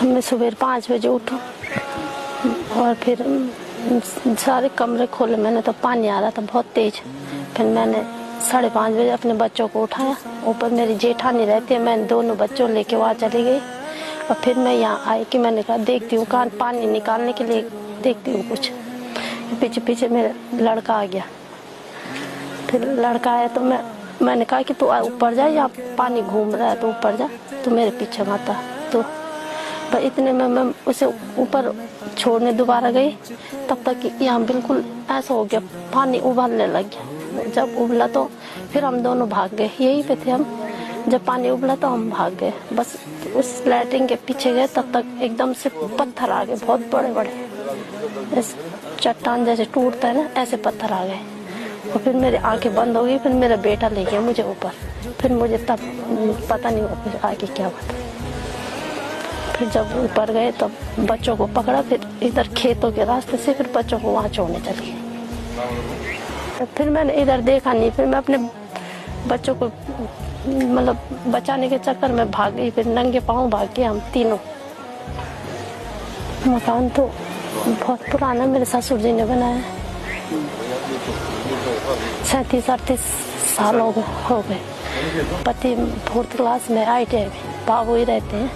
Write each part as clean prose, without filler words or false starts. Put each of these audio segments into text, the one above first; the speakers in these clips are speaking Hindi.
मैं सुबह 5 बजे उठा और फिर सारे कमरे खोले मैंने, तो पानी आ रहा था बहुत तेज। फिर मैंने 5:30 बजे अपने बच्चों को उठाया। ऊपर मेरी जेठानी रहती है, मैं दोनों बच्चों लेके वहाँ चली गई। और फिर मैं यहाँ आई कि मैंने कहा देखती हूँ कहाँ पानी निकालने के लिए देखती हूँ कुछ। पीछे पीछे मेरा लड़का आ गया। फिर लड़का आया तो मैंने कहा कि तू ऊपर जा, यहाँ पानी घूम रहा है तो ऊपर जा, तू मेरे पीछे मत आ। तो पर इतने में मैं उसे ऊपर छोड़ने दोबारा गई, तब तक यहाँ बिल्कुल ऐसा हो गया, पानी उबलने लग गया। जब उबला तो फिर हम दोनों भाग गए, यहीं पे थे हम। जब पानी उबला तो हम भाग गए, बस उस लैट्रिन के पीछे गए, तब तक एकदम से पत्थर आ गए, बहुत बड़े बड़े, चट्टान जैसे टूटता है ना, ऐसे पत्थर आ गए। और फिर मेरी आंखें बंद हो गई। फिर मेरा बेटा ले गया मुझे ऊपर। फिर मुझे तब पता नहीं हुआ फिर आगे क्या हुआ। फिर जब ऊपर गए तब बच्चों को पकड़ा, फिर इधर खेतों के रास्ते से फिर बच्चों को वहाँ छोड़ने चली गई। फिर मैंने इधर देखा नहीं, फिर मैं अपने बच्चों को मतलब बचाने के चक्कर में भाग गई। फिर नंगे पाँव भाग गए हम तीनों। मकान तो बहुत पुराना मेरे ससुर जी ने बनाया है, 37-38 साल हो गए। पति 4th क्लास में ITI बाबू ही रहते हैं।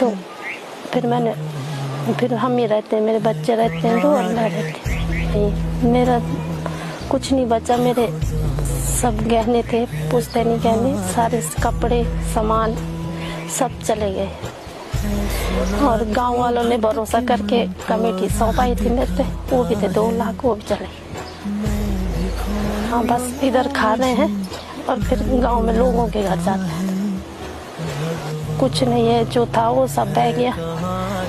तो फिर हम ही रहते हैं, मेरे बच्चे रहते हैं 2 और मैं रहती हूँ। मेरा कुछ नहीं बचा, मेरे सब गहने थे, पुश्तैनी गहने, सारे कपड़े सामान सब चले गए। और गांव वालों ने भरोसा करके कमेटी सौंपाई थी मेरे पे, वो भी थे 2 लाख, वो भी चले। हाँ बस इधर खा रहे हैं और फिर गांव में लोगों के घर जाते हैं। कुछ नहीं है, जो था वो सब बह गया।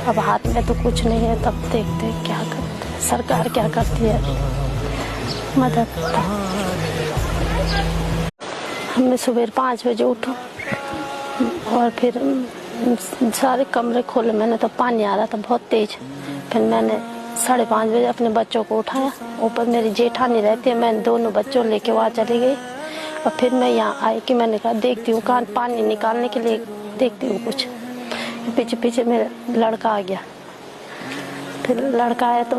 अब हाथ में तो कुछ नहीं है, तब देखते क्या करते, सरकार क्या करती है मदद। मैं सुबह 5 बजे उठा और फिर सारे कमरे खोले मैंने, तो पानी आ रहा था बहुत तेज। फिर मैंने 5:30 बजे अपने बच्चों को उठाया। ऊपर मेरी जेठानी रहती है, मैं दोनों बच्चों लेके वहाँ चली गई। और फिर मैं यहाँ आई कि मैंने कहा देखती हूँ कहाँ पानी निकालने के लिए देखती हूँ कुछ। पीछे पीछे मेरा लड़का आ गया। फिर लड़का आया तो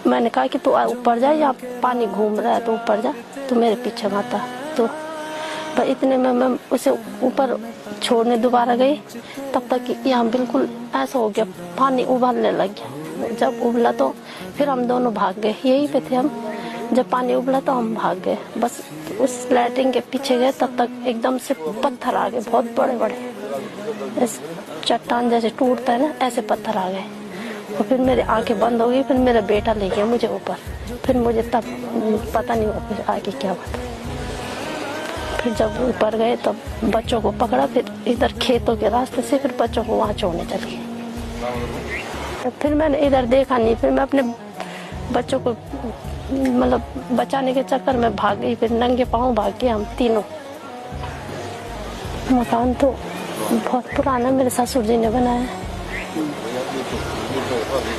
मैंने कहा कि तू ऊपर जा, यहाँ पानी घूम रहा है तो ऊपर जा, तू मेरे पीछे मत आ। तो पर इतने में मैं उसे ऊपर छोड़ने दोबारा गई, तब तक यहाँ बिल्कुल ऐसा हो गया, पानी उबलने लग गया। जब उबला तो फिर हम दोनों भाग गए, यहीं पे थे हम। जब पानी उबला तो हम भाग गए, बस उस लैट्रिन के पीछे गए, तब तक एकदम से पत्थर आ गए, बहुत बड़े बड़े, चट्टान जैसे टूटता है ना, ऐसे पत्थर आ गए। और फिर मेरी आंखें बंद हो गई। फिर मेरा बेटा ले गया मुझे ऊपर। फिर मुझे तब पता नहीं हुआ फिर आगे क्या हुआ। फिर जब ऊपर गए तब बच्चों को पकड़ा, फिर इधर खेतों के रास्ते से फिर बच्चों को वहाँ छोड़ने चली गई। फिर मैंने इधर देखा नहीं, फिर मैं अपने बच्चों को मतलब बचाने के चक्कर में भाग गई। फिर नंगे पाँव भाग गए हम तीनों। मकान तो बहुत पुराना मेरे ससुर जी ने बनाया है,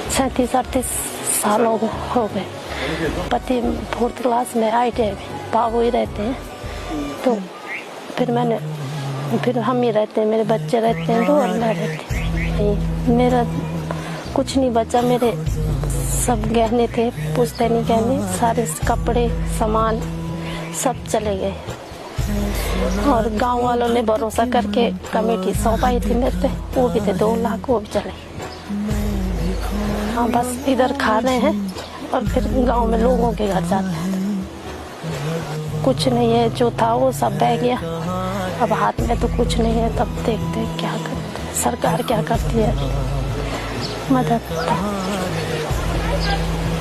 37-38 साल हो गए। पति 4th क्लास में ITI बाबू ही रहते हैं। तो फिर हम ही रहते हैं, मेरे बच्चे रहते हैं 2 और मैं रहती हूँ। मेरा कुछ नहीं बचा, मेरे सब गहने थे, पुश्तैनी गहने, सारे कपड़े सामान सब चले गए। और गांव वालों ने भरोसा करके कमेटी सौंपाई थी मेरे पे, वो भी थे 2 लाख, वो भी चले। हाँ बस इधर खा रहे हैं और फिर गांव में लोगों के घर जाते हैं। कुछ नहीं है, जो था वो सब बह गया। अब हाथ में तो कुछ नहीं है, तब देखते क्या करते, सरकार क्या करती है मदद।